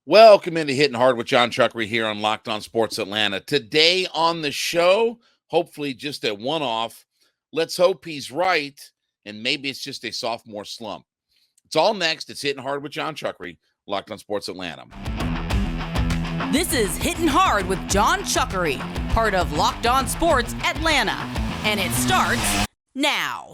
Welcome into Hitting Hard with Jon Chuckery here on Locked On Sports Atlanta. Today on the show, hopefully just a one-off. Let's hope he's right, and maybe it's just a sophomore slump. It's all next. It's Hitting Hard with Jon Chuckery, Locked On Sports Atlanta. This is Hittin' Hard with Jon Chuckery, part of Locked On Sports Atlanta. And it starts now.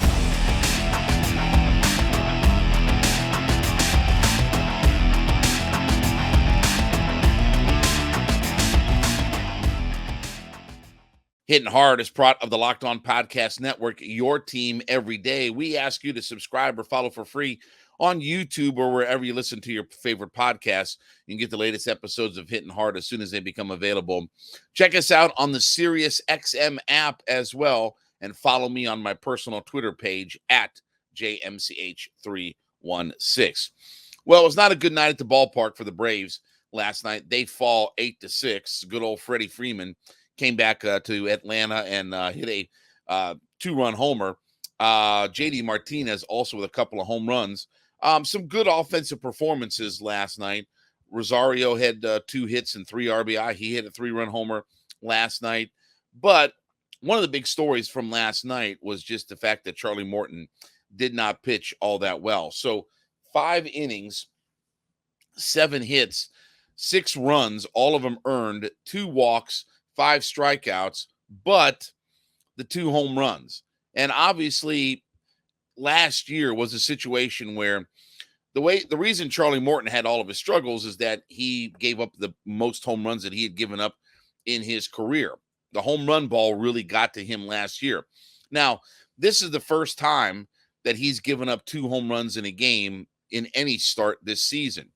Hitting Hard is part of the Locked On Podcast Network, your team every day. We ask you to subscribe or follow for free on YouTube or wherever you listen to your favorite podcasts. You can get the latest episodes of Hitting Hard as soon as they become available. Check us out on the SiriusXM app as well, and follow me on my personal Twitter page at JMCH316. Well, it was not a good night at the ballpark for the Braves last night. They fall 8-6. Good old Freddie Freeman came back to Atlanta and hit a two-run homer. J.D. Martinez also with a couple of home runs. Some good offensive performances last night. Rosario had 2 hits and 3 RBI. He hit a 3-run homer last night. But one of the big stories from last night was just the fact that Charlie Morton did not pitch all that well. So 5 innings, 7 hits, 6 runs, all of them earned, 2 walks, 5 strikeouts, but the 2 home runs. And obviously, last year was a situation where the reason Charlie Morton had all of his struggles is that he gave up the most home runs that he had given up in his career. The home run ball really got to him last year. Now, this is the first time that he's given up 2 home runs in a game in any start this season.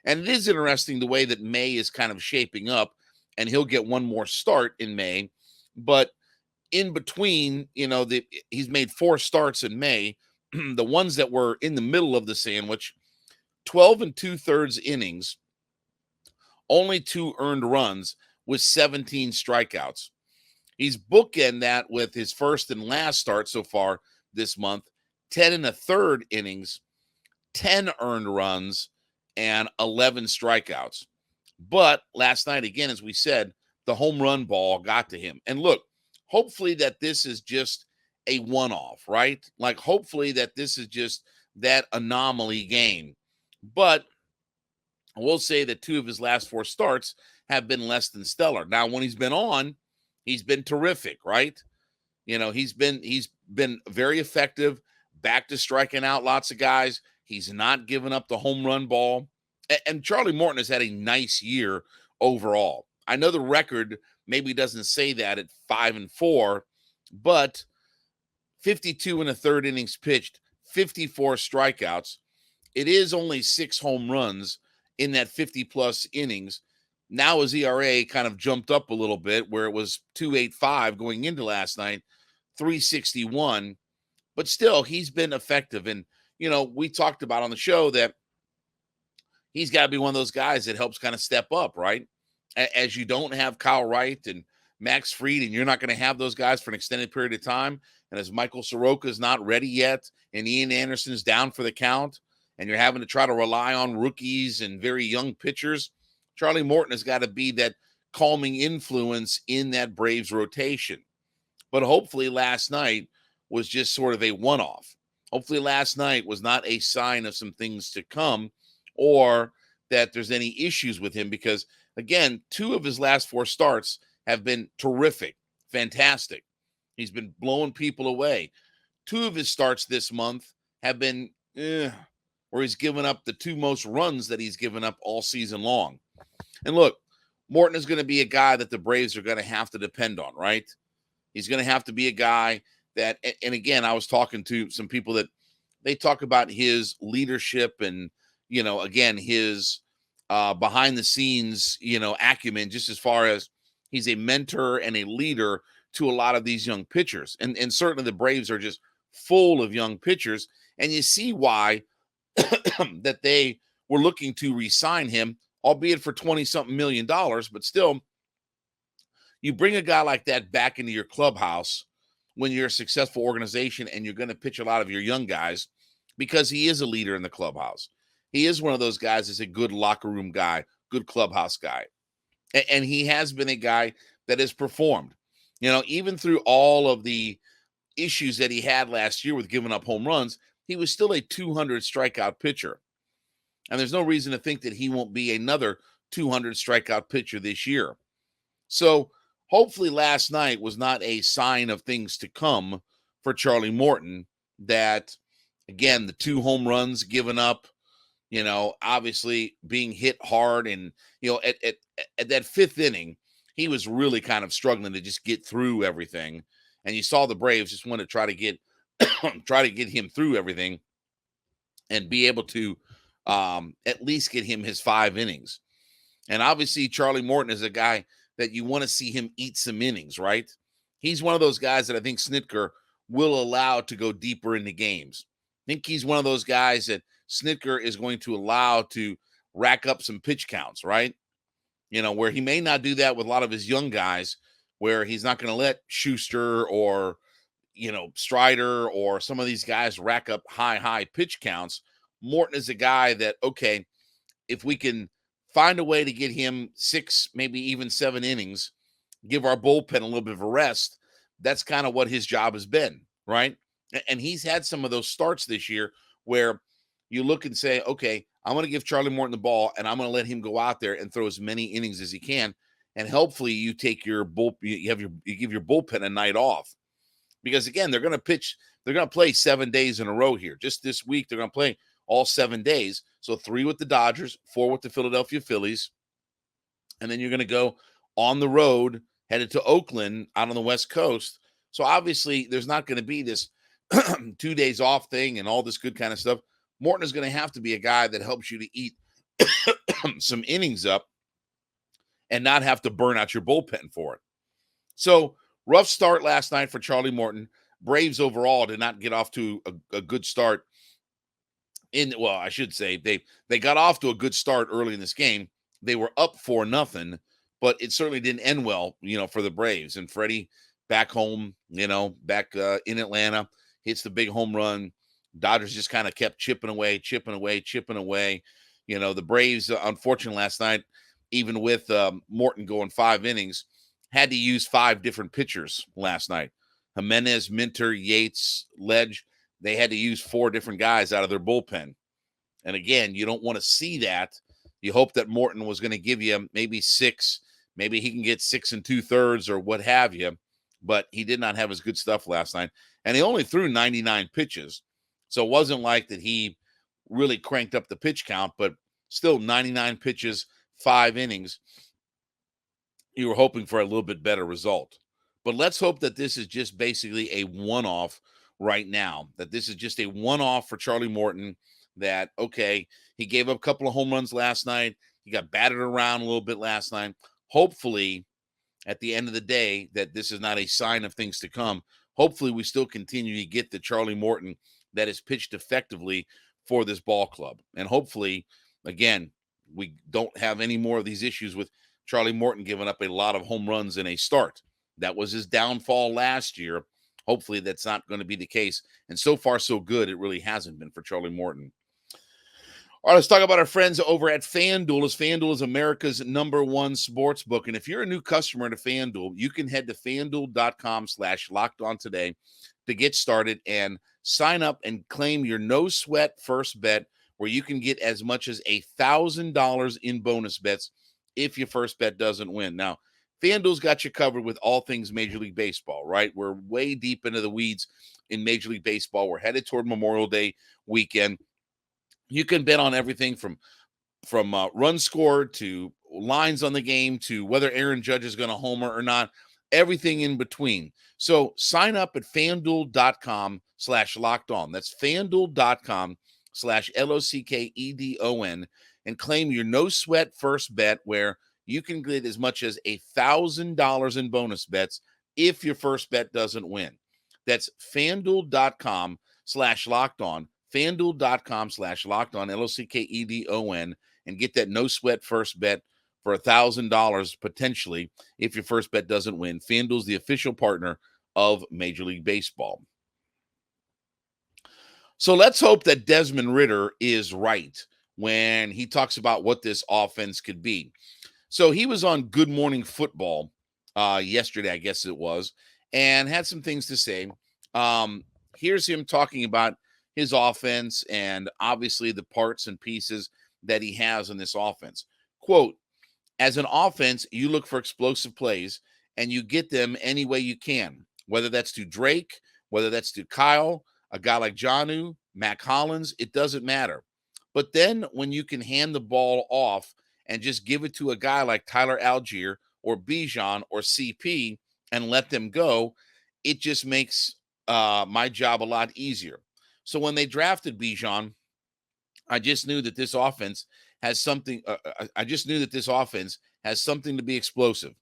And it is interesting the way that May is kind of shaping up, and he'll get one more start in May. But in between, he's made 4 starts in May. The ones that were in the middle of the sandwich, 12 2/3 innings, only 2 earned runs with 17 strikeouts. He's bookend that with his first and last start so far this month, 10 1/3 innings, 10 earned runs, and 11 strikeouts. But last night, again, as we said, the home run ball got to him. And look, hopefully that this is just a one-off, right? Like, hopefully that this is just that anomaly game. But I will say that 2 of his last 4 starts have been less than stellar. Now, when he's been on, he's been terrific, right? He's been very effective, back to striking out lots of guys. He's not given up the home run ball. And Charlie Morton has had a nice year overall. I know the record maybe doesn't say that at 5-4, but 52 1/3 innings pitched, 54 strikeouts. It is only 6 home runs in that 50-plus innings. Now his ERA kind of jumped up a little bit, where it was 2.85 going into last night, 3.61. But still, he's been effective. And, we talked about on the show that he's got to be one of those guys that helps kind of step up, right? As you don't have Kyle Wright and Max Fried, and you're not going to have those guys for an extended period of time. And as Michael Soroka is not ready yet, and Ian Anderson's down for the count, and you're having to try to rely on rookies and very young pitchers, Charlie Morton has got to be that calming influence in that Braves rotation. But hopefully last night was just sort of a one-off. Hopefully last night was not a sign of some things to come, or that there's any issues with him, because, again, 2 of his last 4 starts have been terrific, fantastic. He's been blowing people away. 2 of his starts this month have been where he's given up the 2 most runs that he's given up all season long. And look, Morton is going to be a guy that the Braves are going to have to depend on, right? He's going to have to be a guy that, and again, I was talking to some people that they talk about his leadership and, again, his behind the scenes, acumen, just as far as he's a mentor and a leader to a lot of these young pitchers. And certainly the Braves are just full of young pitchers. And you see why that they were looking to re-sign him, albeit for $20-something million. But still, you bring a guy like that back into your clubhouse when you're a successful organization and you're going to pitch a lot of your young guys, because he is a leader in the clubhouse. He is one of those guys that's a good locker room guy, good clubhouse guy. And he has been a guy that has performed, even through all of the issues that he had last year with giving up home runs. He was still a 200 strikeout pitcher. And there's no reason to think that he won't be another 200 strikeout pitcher this year. So hopefully last night was not a sign of things to come for Charlie Morton, that, again, the 2 home runs given up, obviously being hit hard. And, at that 5th inning, he was really kind of struggling to just get through everything. And you saw the Braves just want to try to get him through everything and be able to at least get him his 5 innings. And obviously Charlie Morton is a guy that you want to see him eat some innings, right? He's one of those guys that I think Snitker will allow to go deeper into games. I think he's one of those guys that Snitker is going to allow to rack up some pitch counts, right? Where he may not do that with a lot of his young guys, where he's not going to let Schuster or, Strider or some of these guys rack up high pitch counts. Morton is a guy that, okay, if we can find a way to get him 6, maybe even 7 innings, give our bullpen a little bit of a rest, that's kind of what his job has been, right? And he's had some of those starts this year where you look and say, okay, I'm going to give Charlie Morton the ball and I'm going to let him go out there and throw as many innings as he can. And hopefully you take your you give your bullpen a night off, because again, they're going to play 7 days in a row here. Just this week, they're going to play all 7 days. So 3 with the Dodgers, 4 with the Philadelphia Phillies. And then you're going to go on the road, headed to Oakland out on the West Coast. So obviously there's not going to be this 2 days off thing and all this good kind of stuff. Morton is going to have to be a guy that helps you to eat some innings up and not have to burn out your bullpen for it. So rough start last night for Charlie Morton. Braves overall did not get off to a good start. I should say they got off to a good start early in this game. They were up 4-0, but it certainly didn't end well, for the Braves. And Freddie back home, back in Atlanta, hits the big home run. Dodgers just kind of kept chipping away. The Braves, unfortunately, last night, even with Morton going 5 innings, had to use 5 different pitchers last night. Jimenez, Minter, Yates, Ledge. They had to use 4 different guys out of their bullpen. And again, you don't want to see that. You hope that Morton was going to give you maybe 6. Maybe he can get 6 2/3 or what have you. But he did not have his good stuff last night. And he only threw 99 pitches. So it wasn't like that he really cranked up the pitch count, but still 99 pitches, 5 innings. You were hoping for a little bit better result. But let's hope that this is just basically a one-off right now, that this is just a one-off for Charlie Morton, that, okay, he gave up a couple of home runs last night. He got battered around a little bit last night. Hopefully, at the end of the day, that this is not a sign of things to come. Hopefully, we still continue to get the Charlie Morton that is pitched effectively for this ball club. And hopefully, again, we don't have any more of these issues with Charlie Morton giving up a lot of home runs in a start. That was his downfall last year. Hopefully that's not going to be the case. And so far, so good. It really hasn't been for Charlie Morton. All right, let's talk about our friends over at FanDuel. FanDuel is America's #1 sports book. And if you're a new customer to FanDuel, you can head to FanDuel.com/lockedon today to get started and sign up and claim your no sweat first bet, where you can get as much as $1,000 in bonus bets if your first bet doesn't win. Now, FanDuel's got you covered with all things Major League Baseball, right? We're way deep into the weeds in Major League Baseball. We're headed toward Memorial Day weekend. You can bet on everything from run scored to lines on the game to whether Aaron Judge is going to homer or not, everything in between. So sign up at FanDuel.com/lockedon. That's FanDuel.com/LOCKEDON and claim your no sweat first bet, where you can get as much as $1,000 in bonus bets if your first bet doesn't win. That's FanDuel.com/lockedon. FanDuel.com/lockedon, LOCKEDON, and get that no sweat first bet for $1,000 potentially if your first bet doesn't win. FanDuel's the official partner of Major League Baseball. So let's hope that Desmond Ridder is right when he talks about what this offense could be. So he was on Good Morning Football yesterday, I guess it was, and had some things to say. Here's him talking about his offense and obviously the parts and pieces that he has in this offense. Quote, as an offense, you look for explosive plays and you get them any way you can, whether that's to Drake, whether that's to Kyle, a guy like Jonnu, Mac Hollins, it doesn't matter. But then when you can hand the ball off and just give it to a guy like Tyler Algier or Bijan or CP and let them go, it just makes my job a lot easier. So when they drafted Bijan, I just knew that this offense has something. I just knew that this offense has something to be explosive.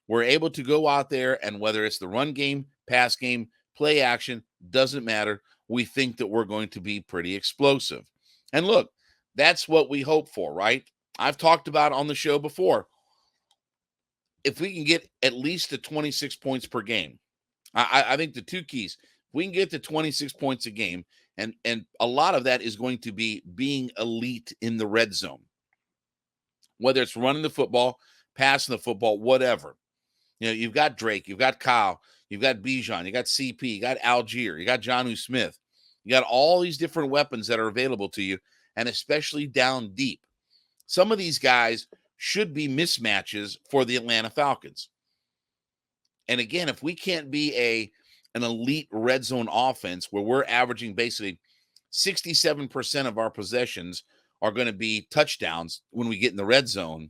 We're able to go out there, and whether it's the run game, pass game, play action, doesn't matter. We think that we're going to be pretty explosive. And look, that's what we hope for, right? I've talked about on the show before. If we can get at least to 26 points per game, I think the two keys, we can get to 26 points a game, and a lot of that is going to be being elite in the red zone, whether it's running the football, passing the football, whatever. You know, you've got Drake, you've got Kyle, you've got Bijan, you got CP, you got Algier, you got Jonnu Smith. You got all these different weapons that are available to you, and especially down deep. Some of these guys should be mismatches for the Atlanta Falcons. And again, if we can't be an elite red zone offense where we're averaging basically 67% of our possessions are going to be touchdowns when we get in the red zone,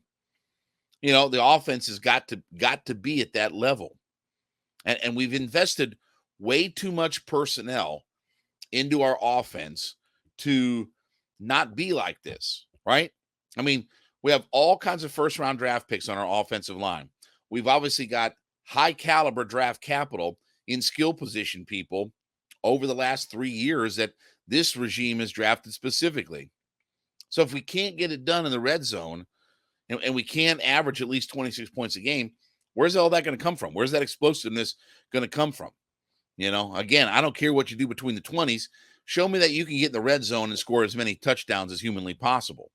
you know, the offense has got to be at that level. And we've invested way too much personnel into our offense to not be like this, right? I mean, we have all kinds of first-round draft picks on our offensive line. We've obviously got high-caliber draft capital in skill position people over the last 3 years that this regime has drafted specifically. So if we can't get it done in the red zone and we can't average at least 26 points a game, where's all that going to come from? Where's that explosiveness going to come from? You know, again, I don't care what you do between the 20s. Show me that you can get in the red zone and score as many touchdowns as humanly possible.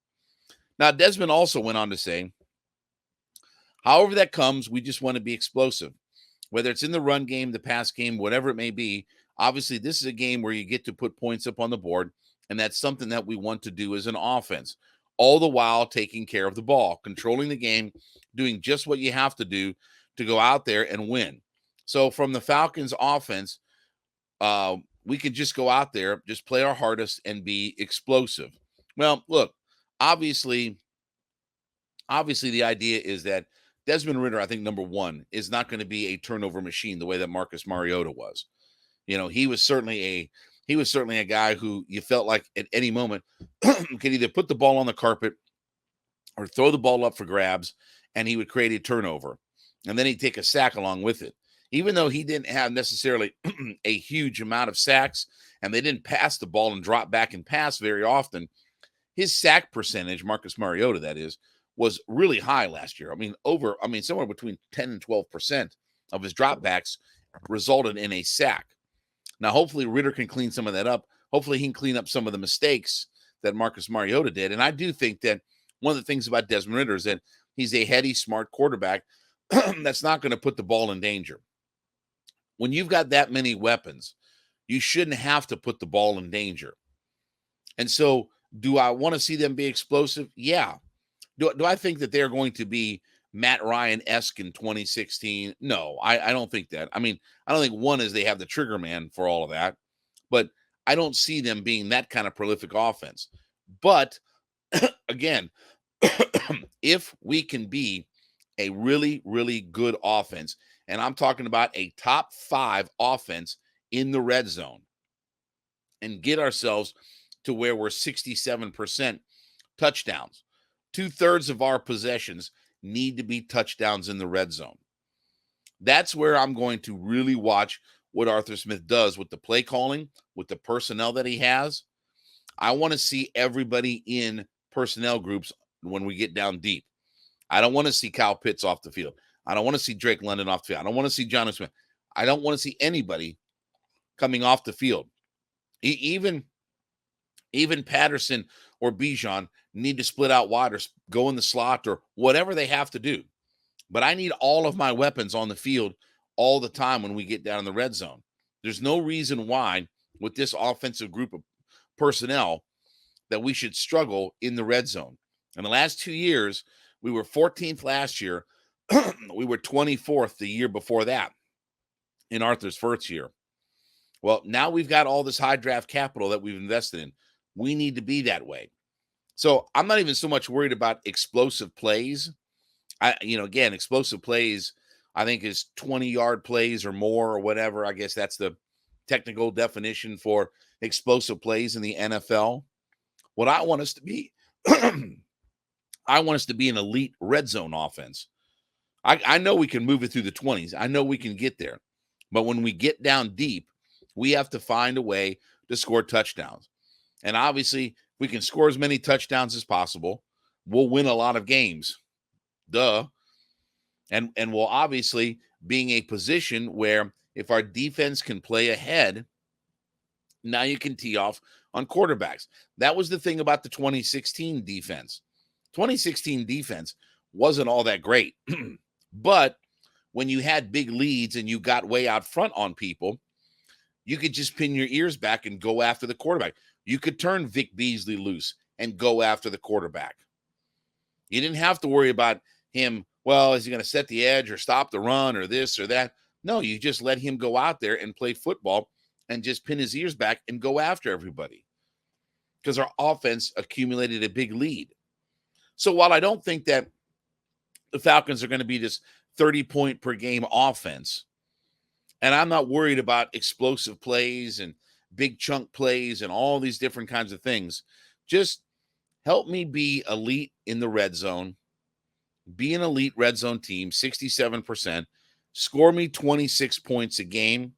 Now, Desmond also went on to say, however that comes, we just want to be explosive. Whether it's in the run game, the pass game, whatever it may be, obviously this is a game where you get to put points up on the board, and that's something that we want to do as an offense, all the while taking care of the ball, controlling the game, doing just what you have to do to go out there and win. So from the Falcons offense, we can just go out there, just play our hardest and be explosive. Well, look, obviously the idea is that Desmond Ridder, I think, number one, is not going to be a turnover machine the way that Marcus Mariota was. You know, he was certainly a guy who you felt like at any moment could either put the ball on the carpet or throw the ball up for grabs, and he would create a turnover. And then he'd take a sack along with it. Even though he didn't have necessarily a huge amount of sacks, and they didn't pass the ball and drop back and pass very often, his sack percentage, Marcus Mariota, that is, was really high last year. Somewhere between 10 and 12% of his dropbacks resulted in a sack. Now, hopefully Ridder can clean some of that up. Hopefully he can clean up some of the mistakes that Marcus Mariota did. And I do think that one of the things about Desmond Ridder is that he's a heady, smart quarterback that's not going to put the ball in danger. When you've got that many weapons, you shouldn't have to put the ball in danger. And so do I want to see them be explosive? Yeah. Do I think that they're going to be Matt Ryan-esque in 2016? No, I don't think that. I mean, I don't think one is they have the trigger man for all of that, but I don't see them being that kind of prolific offense. But again, if we can be a really, really good offense, and I'm talking about a top 5 offense in the red zone, and get ourselves to where we're 67% touchdowns. 2/3 of our possessions need to be touchdowns in the red zone. That's where I'm going to really watch what Arthur Smith does with the play calling, with the personnel that he has. I want to see everybody in personnel groups when we get down deep. I don't want to see Kyle Pitts off the field. I don't want to see Drake London off the field. I don't want to see Jonnu Smith. I don't want to see anybody coming off the field. Even Patterson or Bijan need to split out wide or go in the slot or whatever they have to do. But I need all of my weapons on the field all the time when we get down in the red zone. There's no reason why with this offensive group of personnel that we should struggle in the red zone. In the last 2 years, we were 14th last year. We were 24th the year before that in Arthur's first year. Well, now we've got all this high draft capital that we've invested in. We need to be that way. So I'm not even so much worried about explosive plays. Again, explosive plays, I think is 20-yard plays or more or whatever. I guess that's the technical definition for explosive plays in the NFL. What I want us to be, I want us to be an elite red zone offense. I know we can move it through the 20s. I know we can get there. But when we get down deep, we have to find a way to score touchdowns. And obviously, if we can score as many touchdowns as possible, we'll win a lot of games. Duh. And we'll obviously being a position where if our defense can play ahead, now you can tee off on quarterbacks. That was the thing about the 2016 defense. 2016 defense wasn't all that great. But when you had big leads and you got way out front on people, you could just pin your ears back and go after the quarterback. You could turn Vic Beasley loose and go after the quarterback. You didn't have to worry about him, well, is he going to set the edge or stop the run or this or that? No, you just let him go out there and play football and just pin his ears back and go after everybody because our offense accumulated a big lead. So while I don't think that the Falcons are going to be this 30-point per game offense, and I'm not worried about explosive plays and big chunk plays and all these different kinds of things, just help me be elite in the red zone, be an elite red zone team, 67%, score me 26 points a game,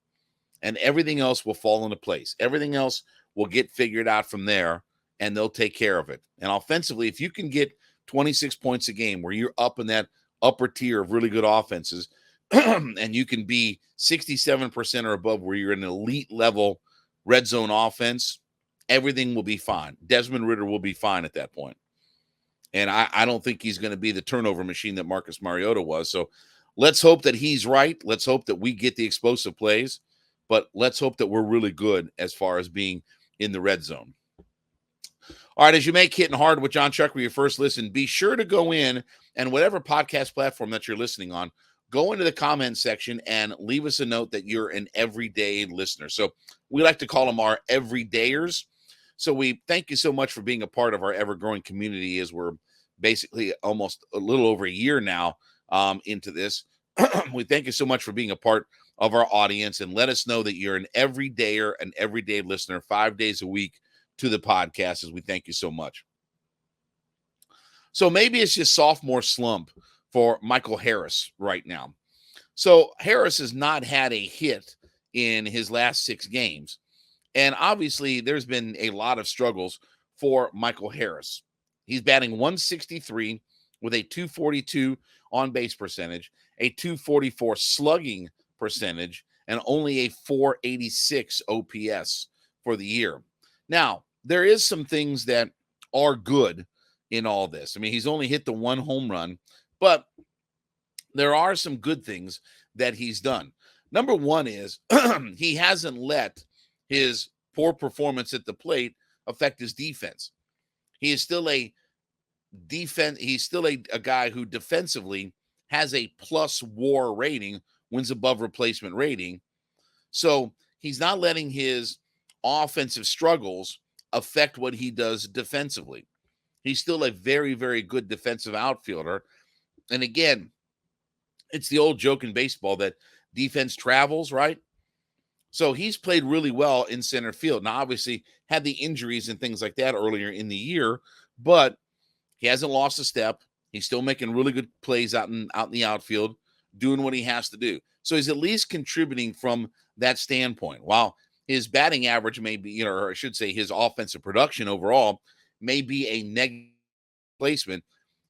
and everything else will fall into place. Everything else will get figured out from there, and they'll take care of it. And offensively, if you can get 26 points a game where you're up in that upper tier of really good offenses and you can be 67% or above where you're an elite level red zone offense, everything will be fine. Desmond Ridder will be fine at that point. And I don't think he's going to be the turnover machine that Marcus Mariota was. So let's hope that he's right. Let's hope that we get the explosive plays, but let's hope that we're really good as far as being in the red zone. All right, as you make Hittin' Hard with Jon Chuckery your first listen, be sure to go in and whatever podcast platform that you're listening on, go into the comment section and leave us a note that you're an everyday listener. So we like to call them our everydayers. So we thank you so much for being a part of our ever-growing community as we're basically almost a little over a year now into this. We thank you so much for being a part of our audience and let us know that you're an everydayer, an everyday listener 5 days a week to the podcast, as we thank you so much. So maybe it's just sophomore slump for Michael Harris right now. So Harris has not had a hit in his last 6 games. And obviously there's been a lot of struggles for Michael Harris. He's batting 163 with a 242 on base percentage, a 244 slugging percentage, and only a 486 OPS for the year. Now, there is some things that are good in all this. I mean, he's only hit the 1 home run, but there are some good things that he's done. Number one is he hasn't let his poor performance at the plate affect his defense. He is still a defense. He's still a guy who defensively has a plus WAR rating, wins above replacement rating. So he's not letting his offensive struggles affect what he does defensively. He's still a very, very good defensive outfielder. And again, it's the old joke in baseball that defense travels, right? So he's played really well in center field. Now, obviously, had the injuries and things like that earlier in the year, but he hasn't lost a step. He's still making really good plays out in the outfield, doing what he has to do. So he's at least contributing from that standpoint. While his batting average may be, or I should say his offensive production overall may be a negative replacement,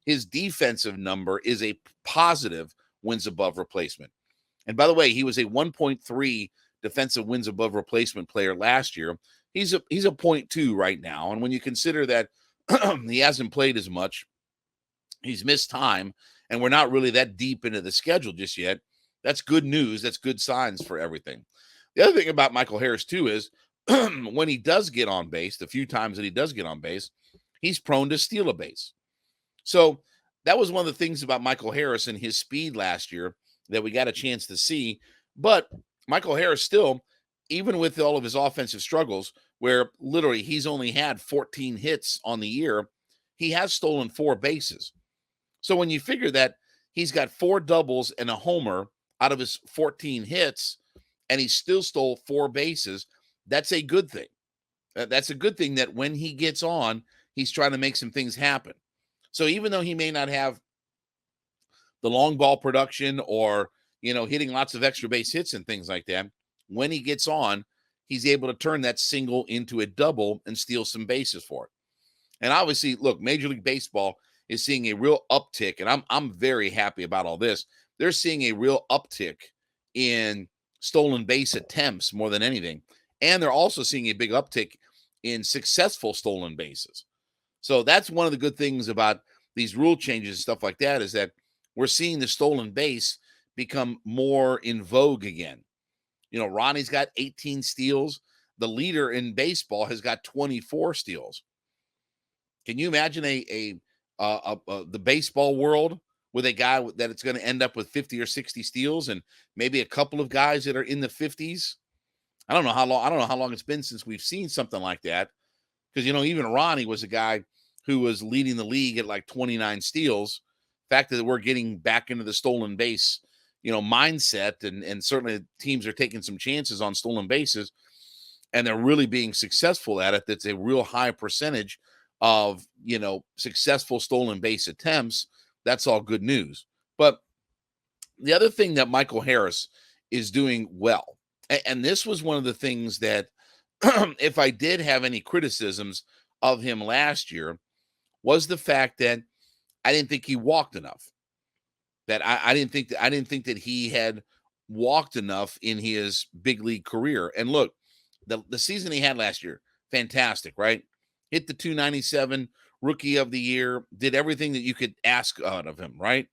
his defensive number is a positive wins above replacement. And by the way, he was a 1.3 defensive wins above replacement player last year. He's a 0.2 right now. And when you consider that He hasn't played as much. He's missed time, and we're not really that deep into the schedule just yet. That's good news. That's good signs for everything. The other thing about Michael Harris, too, is when he does get on base, the few times that he does get on base, he's prone to steal a base. So that was one of the things about Michael Harris and his speed last year that we got a chance to see. But Michael Harris still, even with all of his offensive struggles, where literally he's only had 14 hits on the year, he has stolen 4 bases. So when you figure that he's got 4 doubles and a homer out of his 14 hits, and he still stole 4 bases, that's a good thing. That's a good thing that when he gets on, he's trying to make some things happen. So even though he may not have the long ball production or, hitting lots of extra base hits and things like that, when he gets on, he's able to turn that single into a double and steal some bases for it. And obviously, look, Major League Baseball is seeing a real uptick, and I'm very happy about all this. They're seeing a real uptick in stolen base attempts more than anything. And they're also seeing a big uptick in successful stolen bases. So that's one of the good things about these rule changes and stuff like that, is that we're seeing the stolen base become more in vogue again. Ronnie's got 18 steals. The leader in baseball has got 24 steals. Can you imagine the baseball world with a guy that it's going to end up with 50 or 60 steals and maybe a couple of guys that are in the 50s? I don't know how long it's been since we've seen something like that. Because, even Ronnie was a guy who was leading the league at like 29 steals. The fact that we're getting back into the stolen base, mindset, and certainly teams are taking some chances on stolen bases, and they're really being successful at it. That's a real high percentage of, successful stolen base attempts. That's all good news. But the other thing that Michael Harris is doing well, and this was one of the things that if I did have any criticisms of him last year, was the fact that I didn't think he walked enough. That I didn't think that he had walked enough in his big league career. And look, the season he had last year, fantastic, right? Hit the 297, rookie of the year, did everything that you could ask out of him, right?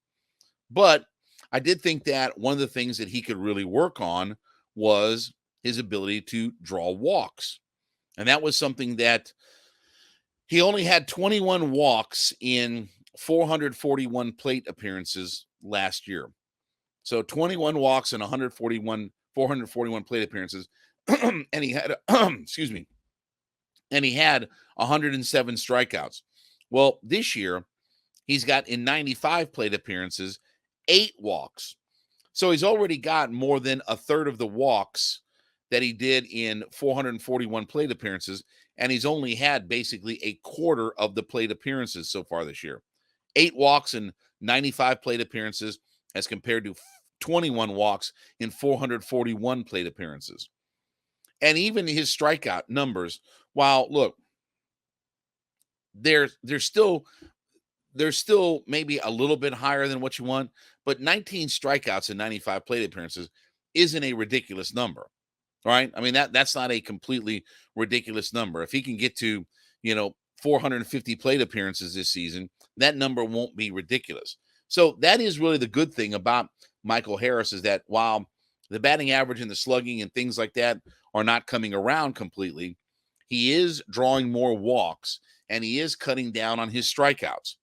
But I did think that one of the things that he could really work on was his ability to draw walks. And that was something that he only had 21 walks in 441 plate appearances last year. So 21 walks and 441 plate appearances. And he had, excuse me, and he had 107 strikeouts. Well, this year, he's got in 95 plate appearances, 8 walks. So he's already got more than a third of the walks that he did in 441 plate appearances, and he's only had basically a quarter of the plate appearances so far this year. 8 walks in 95 plate appearances as compared to 21 walks in 441 plate appearances. And even his strikeout numbers, while look, they're still maybe a little bit higher than what you want, but 19 strikeouts in 95 plate appearances isn't a ridiculous number, right? I mean, that's not a completely ridiculous number. If he can get to, 450 plate appearances this season, that number won't be ridiculous. So that is really the good thing about Michael Harris, is that while the batting average and the slugging and things like that are not coming around completely, he is drawing more walks and he is cutting down on his strikeouts.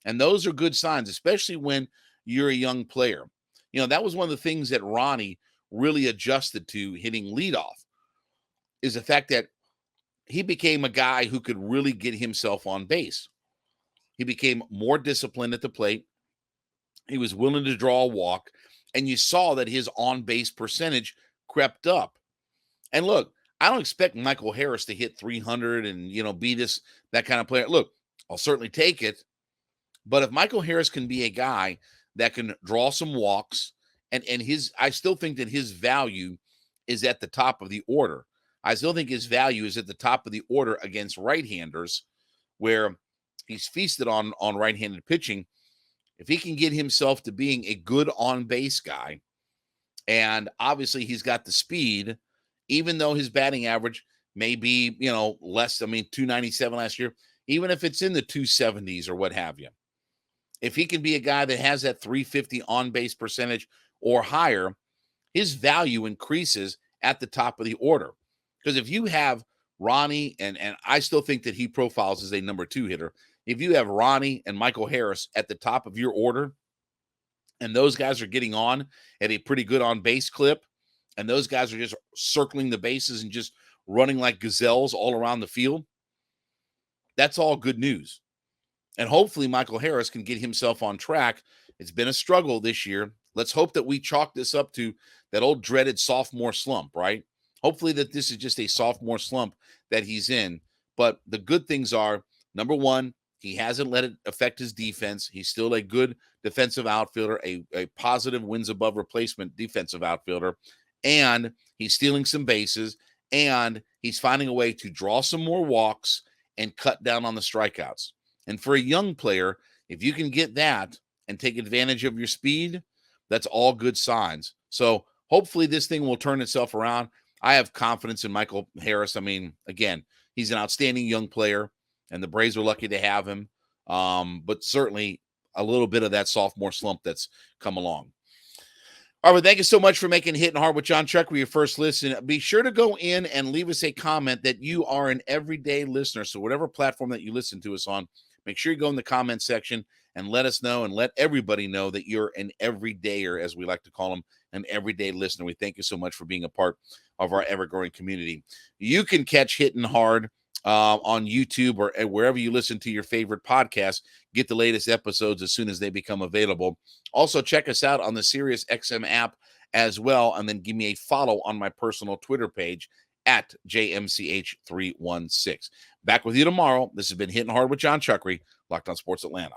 And those are good signs, especially when you're a young player. That was one of the things that Ronnie really adjusted to hitting leadoff, is the fact that he became a guy who could really get himself on base. He became more disciplined at the plate. He was willing to draw a walk, and you saw that his on-base percentage crept up. And look, I don't expect Michael Harris to hit 300 and, be that kind of player. Look, I'll certainly take it. But if Michael Harris can be a guy that can draw some walks, and I still think that his value is at the top of the order. I still think his value is at the top of the order against right-handers, where he's feasted on right-handed pitching. If he can get himself to being a good on-base guy, and obviously he's got the speed, even though his batting average may be, less. I mean, 297 last year. even if it's in the 270s or what have you. If he can be a guy that has that 350 on-base percentage or higher, his value increases at the top of the order. Because if you have Ronnie, and I still think that he profiles as a number 2 hitter, if you have Ronnie and Michael Harris at the top of your order, and those guys are getting on at a pretty good on-base clip, and those guys are just circling the bases and just running like gazelles all around the field, that's all good news. And hopefully Michael Harris can get himself on track. It's been a struggle this year. Let's hope that we chalk this up to that old dreaded sophomore slump, right? Hopefully that this is just a sophomore slump that he's in. But the good things are, number one, he hasn't let it affect his defense. He's still a good defensive outfielder, a positive wins above replacement defensive outfielder, and he's stealing some bases, and he's finding a way to draw some more walks and cut down on the strikeouts. And for a young player, if you can get that and take advantage of your speed, that's all good signs. So hopefully this thing will turn itself around. I have confidence in Michael Harris. I mean, again, he's an outstanding young player, and the Braves are lucky to have him. But certainly a little bit of that sophomore slump that's come along. All right, well, thank you so much for making Hittin' Hard with Jon Chuckery your first listen. Be sure to go in and leave us a comment that you are an everyday listener. So whatever platform that you listen to us on, make sure you go in the comment section and let us know and let everybody know that you're an everydayer, as we like to call them, an everyday listener. We thank you so much for being a part of our ever-growing community. You can catch Hittin' Hard on YouTube or wherever you listen to your favorite podcast. Get the latest episodes as soon as they become available. Also, check us out on the Sirius XM app as well, and then give me a follow on my personal Twitter page at JMCH316. Back with you tomorrow. This has been Hittin' Hard with Jon Chuckery, Locked On Sports Atlanta.